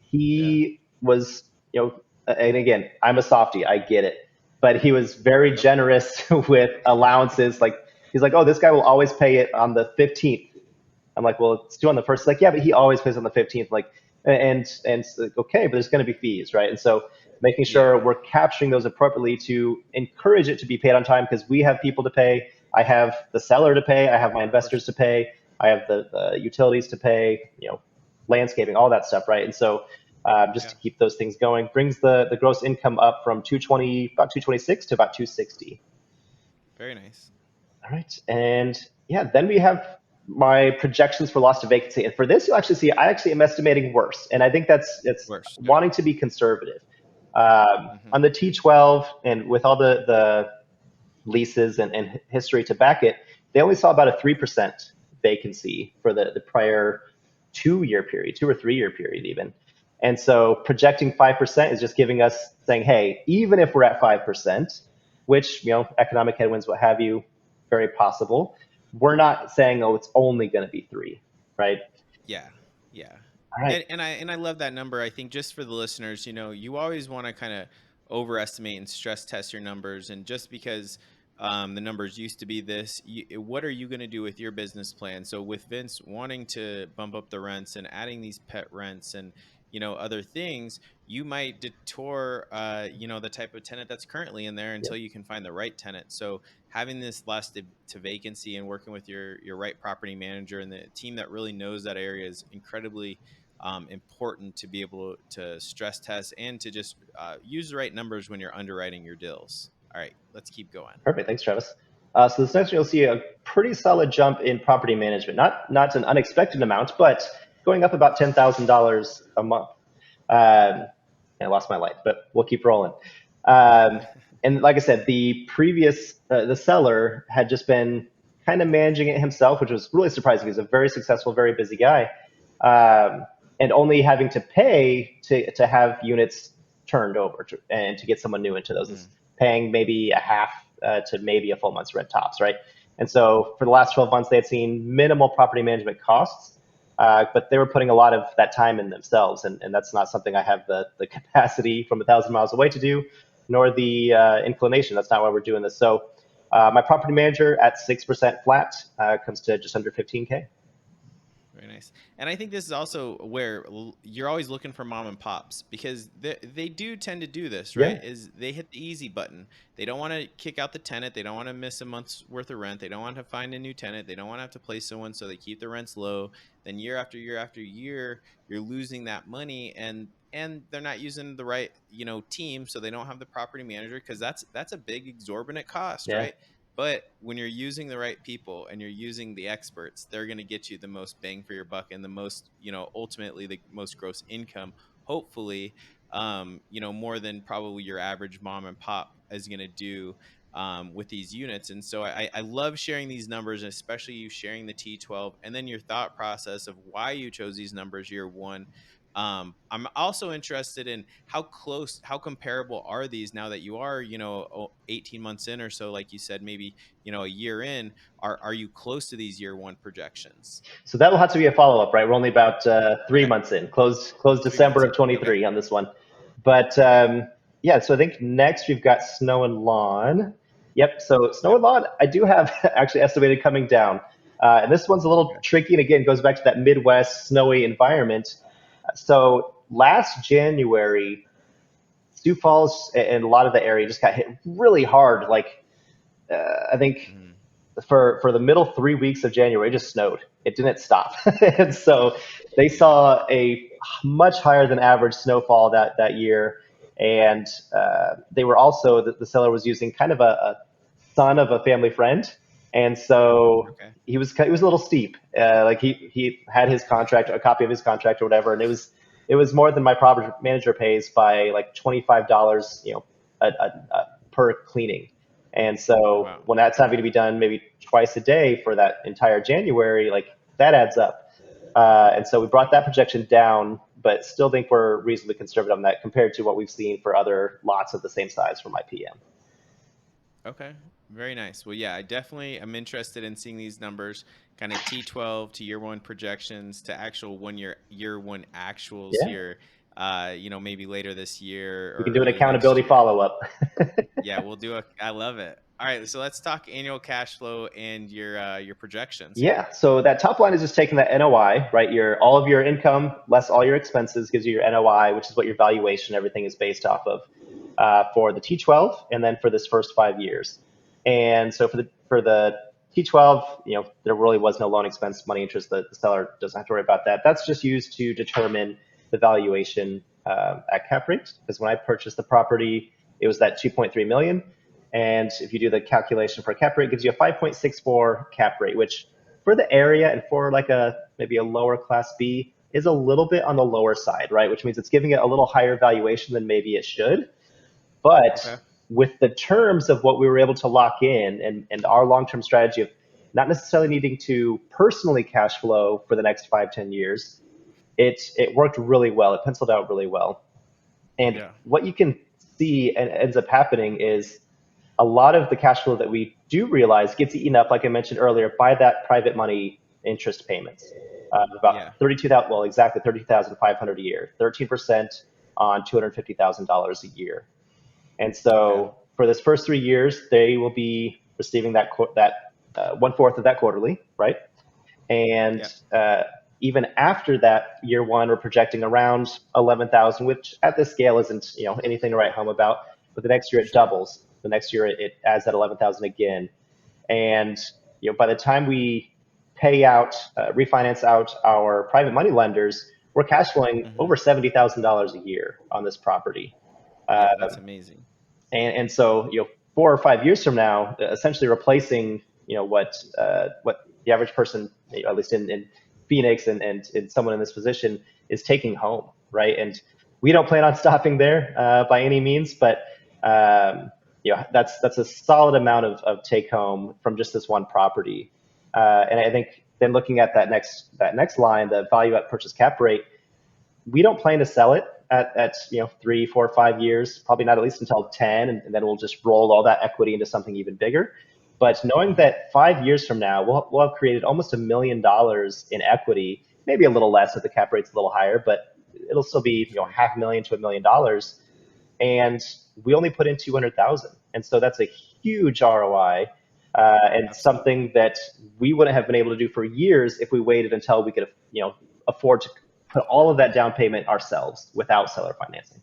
Speaker 1: he was, and again, I'm a softie, I get it, but he was very generous with allowances. Like he's like, oh, this guy will always pay it on the 15th. I'm like, well, it's due on the 1st. Like, yeah, but he always pays on the 15th. Like, and okay, but there's going to be fees, right? And so making sure we're capturing those appropriately to encourage it to be paid on time, because we have people to pay. I have the seller to pay. I have my investors to pay. I have the utilities to pay, landscaping, all that stuff, right? And so just to keep those things going brings the gross income up from about 226 to about 260.
Speaker 2: Very nice.
Speaker 1: All right. And then we have my projections for loss to vacancy. And for this, you'll actually see I actually am estimating worse. And I think it's worse, wanting to be conservative. On the T12 and with all the leases and history to back it, they only saw about a 3% vacancy for the prior 2 or 3 year period even. And so projecting 5% is just giving us saying, hey, even if we're at 5%, which, economic headwinds, what have you, very possible, we're not saying, oh, it's only going to be 3, right?
Speaker 2: Yeah. Yeah.
Speaker 1: All right.
Speaker 2: And I love that number. I think just for the listeners, you always want to kind of overestimate and stress test your numbers. And just because the numbers used to be this, what are you going to do with your business plan? So with Vince wanting to bump up the rents and adding these pet rents and other things, you might detour the type of tenant that's currently in there until you can find the right tenant. So having this last to vacancy and working with your right property manager and the team that really knows that area is incredibly important to be able to stress test and to just use the right numbers when you're underwriting your deals. All right, let's keep going.
Speaker 1: Perfect. Thanks, Travis. So this next one, you'll see a pretty solid jump in property management. Not an unexpected amount, but going up about $10,000 a month. I lost my light, but we'll keep rolling. And like I said, the seller had just been kind of managing it himself, which was really surprising. He's a very successful, very busy guy, and only having to pay to have units turned over and to get someone new into those. Is paying maybe a half to maybe a full month's rent tops, right? And so for the last 12 months, they had seen minimal property management costs, but they were putting a lot of that time in themselves, and that's not something I have the capacity from 1,000 miles away to do, nor the inclination. That's not why we're doing this. So my property manager at 6% flat comes to just under 15K.
Speaker 2: Very nice. And I think this is also where you're always looking for mom and pops, because they do tend to do this, right?
Speaker 1: Yeah.
Speaker 2: Is they hit the easy button. They don't want to kick out the tenant. They don't want to miss a month's worth of rent. They don't want to find a new tenant. They don't want to have to place someone, so they keep the rents low. Then year after year after year, you're losing that money, and they're not using the right, team, so they don't have the property manager, because that's a big exorbitant cost,
Speaker 1: Yeah.
Speaker 2: right? But when you're using the right people and you're using the experts, they're going to get you the most bang for your buck and the most, ultimately the most gross income, hopefully, more than probably your average mom and pop is going to do with these units. And so I love sharing these numbers, and especially you sharing the T12 and then your thought process of why you chose these numbers year one. I'm also interested in how comparable are these now that you are, 18 months in or so, like you said, maybe, a year in, are you close to these year one projections?
Speaker 1: So that'll have to be a follow-up, right? We're only about 3 months in, closed December of 23 on this one. But yeah, so I think next we've got snow and lawn. Yep, so snow and lawn, I do have actually estimated coming down. And this one's a little tricky, and again, goes back to that Midwest snowy environment. So last January, Sioux Falls and a lot of the area just got hit really hard. Like I think for the middle 3 weeks of January, it just snowed. It didn't stop. And so they saw a much higher than average snowfall that year. And they were also, the seller was using kind of a son of a family friend. And so he was a little steep. Like he had his contract, a copy of his contract or whatever, and it was more than my property manager pays by like $25, per cleaning. And so when that's having to be done maybe twice a day for that entire January, like that adds up. And so we brought that projection down, but still think we're reasonably conservative on that compared to what we've seen for other lots of the same size from my PM.
Speaker 2: Okay. Very nice. Well, yeah, I definitely am interested in seeing these numbers, kind of T12 to year one projections to actual year one actuals here, maybe later this year.
Speaker 1: We can do an accountability follow-up.
Speaker 2: Yeah, we'll do I love it. All right, so let's talk annual cash flow and your projections.
Speaker 1: Yeah, so that top line is just taking that NOI, right? All of your income less all your expenses gives you your NOI, which is what your valuation, everything is based off of for the T12 and then for this first 5 years. And so for the T12, there really was no loan expense, money interest. The seller doesn't have to worry about that. That's just used to determine the valuation at cap rate. Because when I purchased the property, it was that 2.3 million. And if you do the calculation for a cap rate, it gives you a 5.64 cap rate, which for the area and for like maybe a lower class B is a little bit on the lower side, right? Which means it's giving it a little higher valuation than maybe it should. But with the terms of what we were able to lock in and our long-term strategy of not necessarily needing to personally cash flow for the next 5-10 years, it worked really well. It penciled out really well. And what you can see and ends up happening is a lot of the cash flow that we do realize gets eaten up, like I mentioned earlier, by that private money interest payments. About 32,000, well, exactly 30,500 a year, 13% on $250,000 a year. And so for this first 3 years, they will be receiving that 1/4 of that quarterly, right? And even after that, year one, we're projecting around 11,000, which at this scale isn't anything to write home about. But the next year it doubles. The next year it adds that 11,000 again. And by the time we pay out, refinance out our private money lenders, we're cash flowing over $70,000 a year on this property.
Speaker 2: That's amazing.
Speaker 1: And so 4 or 5 years from now, essentially replacing what the average person, at least in Phoenix and someone in this position, is taking home, right? And we don't plan on stopping there by any means, but that's a solid amount of take home from just this one property. And I think then looking at that next line, the value at purchase cap rate, we don't plan to sell it at 3, 4, 5 years, probably not at least until 10, and then we'll just roll all that equity into something even bigger. But knowing that 5 years from now, we'll have created almost $1 million in equity, maybe a little less if the cap rate's a little higher, but it'll still be $500,000 to $1 million, and we only put in 200,000, and so that's a huge ROI, and something that we wouldn't have been able to do for years if we waited until we could afford to put all of that down payment ourselves without seller financing.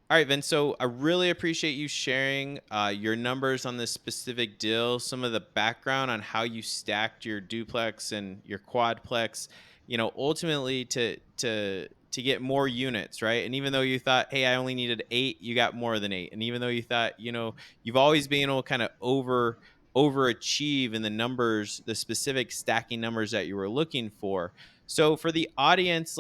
Speaker 2: All right, Vince. So I really appreciate you sharing your numbers on this specific deal, some of the background on how you stacked your duplex and your quadplex, ultimately to get more units, right? And even though you thought, hey, I only needed 8, you got more than 8. And even though you thought, you've always been able to kind of overachieve in the numbers, the specific stacking numbers that you were looking for. So for the audience,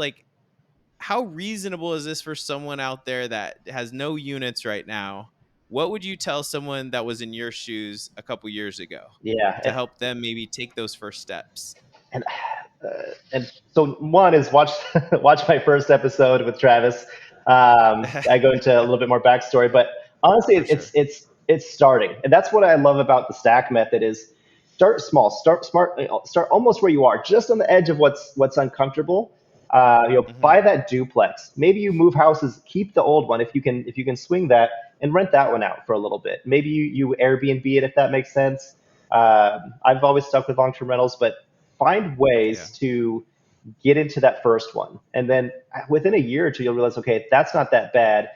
Speaker 2: how reasonable is this for someone out there that has no units right now? What would you tell someone that was in your shoes a couple years ago to help them maybe take those first steps?
Speaker 1: And so one is watch my first episode with Travis. I go into a little bit more backstory, but honestly, it's starting, and that's what I love about the stack method is start small, start smart, start almost where you are, just on the edge of what's uncomfortable. Buy that duplex. Maybe you move houses, keep the old one if you can swing that, and rent that one out for a little bit. Maybe you Airbnb it if that makes sense. I've always stuck with long-term rentals, but find ways to get into that first one, and then within a year or two, you'll realize, okay, that's not that bad,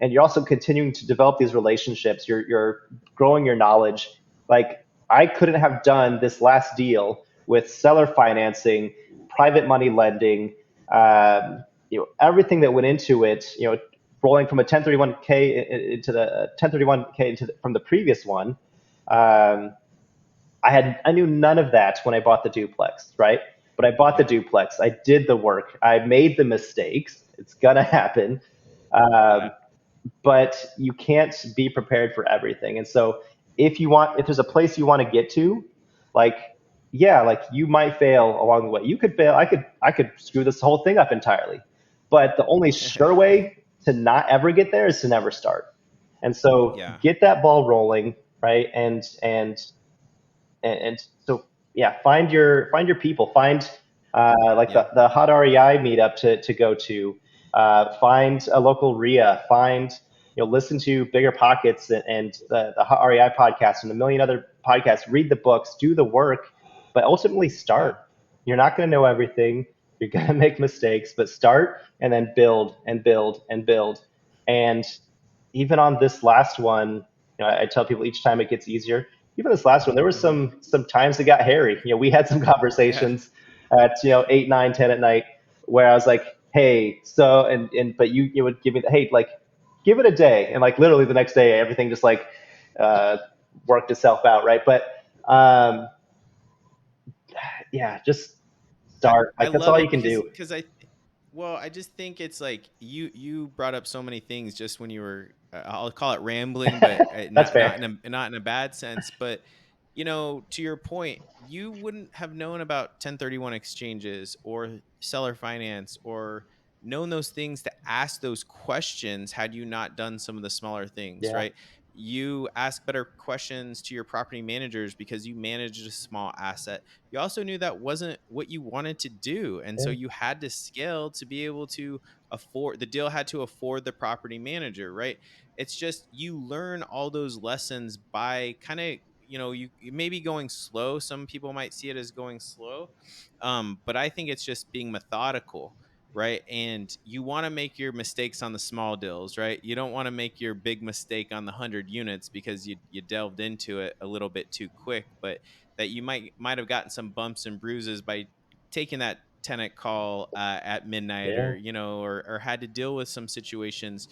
Speaker 1: and you're also continuing to develop these relationships. You're growing your knowledge. Like I couldn't have done this last deal with seller financing, private money lending. Everything that went into it, rolling from a 1031K into the 1031K from the previous one. I knew none of that when I bought the duplex, right? But I bought the duplex. I did the work. I made the mistakes. It's gonna happen. But you can't be prepared for everything. And so if there's a place you want to get to, you might fail along the way. You could fail. I could screw this whole thing up entirely. But the only sure way to not ever get there is to never start. And so get that ball rolling, right? And so find your people. Find the HOTREI meetup to go to. Find a local RIA. Listen to Bigger Pockets and the HOTREI podcast and a million other podcasts. Read the books. Do the work. But ultimately start. You're not going to know everything. You're going to make mistakes, but start and then build and build and build. And even on this last one, I tell people each time it gets easier. Even this last one, there were some times it got hairy. We had some conversations at 8, 9, 10 at night where I was like, hey, so but you would give me give it a day, and literally the next day everything just worked itself out, right? But just start. That's all you can do.
Speaker 2: Because I just think it's you brought up so many things just when you were, I'll call it rambling, but
Speaker 1: That's fair.
Speaker 2: Not in a bad sense. But to your point, you wouldn't have known about 1031 exchanges or seller finance or known those things to ask those questions had you not done some of the smaller things,
Speaker 1: Yeah.
Speaker 2: right? You ask better questions to your property managers because you managed a small asset. You also knew that wasn't what you wanted to do. And so
Speaker 1: Yeah.
Speaker 2: you had to scale to be able to afford the deal, had to afford the property manager, right? It's just you learn all those lessons by kind of, you may be going slow. Some people might see it as going slow. But I think it's just being methodical, right? And you want to make your mistakes on the small deals, right? You don't want to make your big mistake on the 100 units because you delved into it a little bit too quick, but that you might have gotten some bumps and bruises by taking that tenant call at midnight,
Speaker 1: Yeah.
Speaker 2: or or had to deal with some situations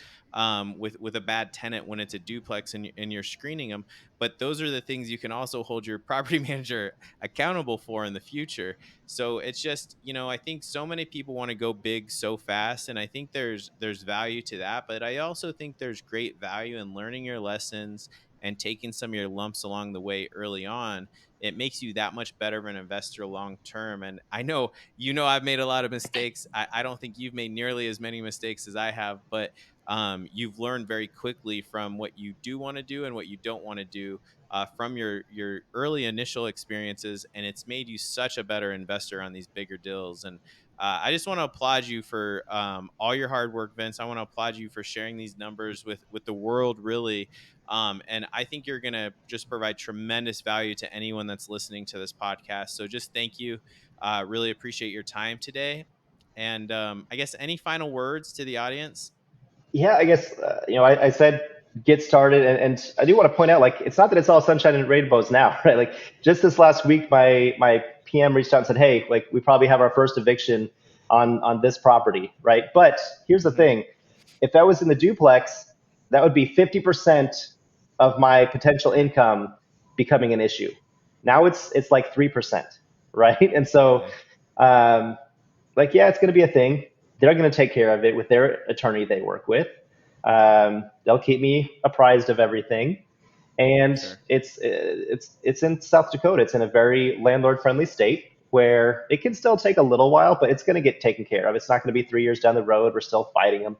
Speaker 2: with a bad tenant when it's a duplex and you're screening them. But those are the things you can also hold your property manager accountable for in the future. So it's just, I think so many people want to go big so fast, and I think there's value to that, but I also think there's great value in learning your lessons and taking some of your lumps along the way early on. It makes you that much better of an investor long term. And I know, I've made a lot of mistakes. I don't think you've made nearly as many mistakes as I have, but you've learned very quickly from what you do want to do and what you don't want to do from your early initial experiences, and it's made you such a better investor on these bigger deals. And I just want to applaud you for all your hard work, Vince. I want to applaud you for sharing these numbers with the world, really. And I think you're going to just provide tremendous value to anyone that's listening to this podcast. So just thank you. Really appreciate your time today. And I guess any final words to the audience?
Speaker 1: Yeah, I guess I said get started, and I do want to point out, like, it's not that it's all sunshine and rainbows now, right? Like, just this last week, my PM reached out and said, hey, like, we probably have our first eviction on this property, right? But here's the
Speaker 2: Mhm.
Speaker 1: thing: if that was in the duplex, that would be 50% of my potential income becoming an issue. Now it's like 3%, right? And so,
Speaker 2: Really?
Speaker 1: um, like, yeah, it's going to be a thing. They're going to take care of it with their attorney they work with. They'll keep me apprised of everything, and
Speaker 2: Sure.
Speaker 1: it's in South Dakota. It's in a very landlord friendly state where it can still take a little while, but it's going to get taken care of. It's not going to be 3 years down the road. We're still fighting them.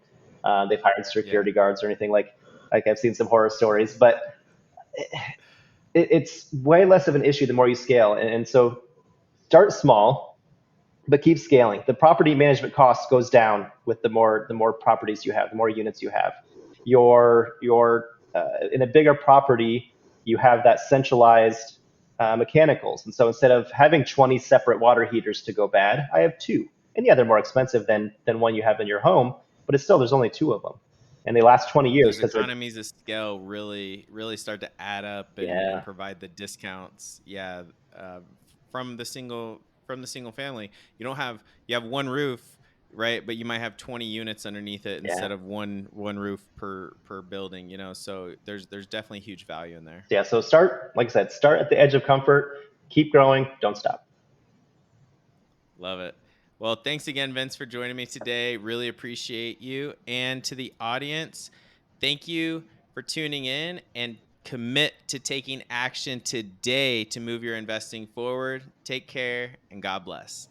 Speaker 1: They've hired
Speaker 2: Yeah.
Speaker 1: security guards or anything like I've seen some horror stories, but it's way less of an issue the more you scale. And so start small, but keep scaling. The property management cost goes down with the more properties you have, the more units you have. Your in a bigger property, you have that centralized mechanicals, and so instead of having 20 separate water heaters to go bad, I have two. And yeah, they're more expensive than one you have in your home, but it's still there's only two of them, and they last 20 years
Speaker 2: Those
Speaker 1: because they're
Speaker 2: economies of scale really start to add up and
Speaker 1: yeah
Speaker 2: provide the discounts. Yeah. uh, from the single family, you have one roof, right? But you might have 20 units underneath it
Speaker 1: yeah
Speaker 2: instead of one roof per building, so there's definitely huge value in there.
Speaker 1: yeah. So start, like I said, start at the edge of comfort, keep growing, don't stop.
Speaker 2: Love it. Well, thanks again, Vince, for joining me today. Really appreciate you. And to the audience, thank you for tuning in, and commit to taking action today to move your investing forward. Take care and God bless.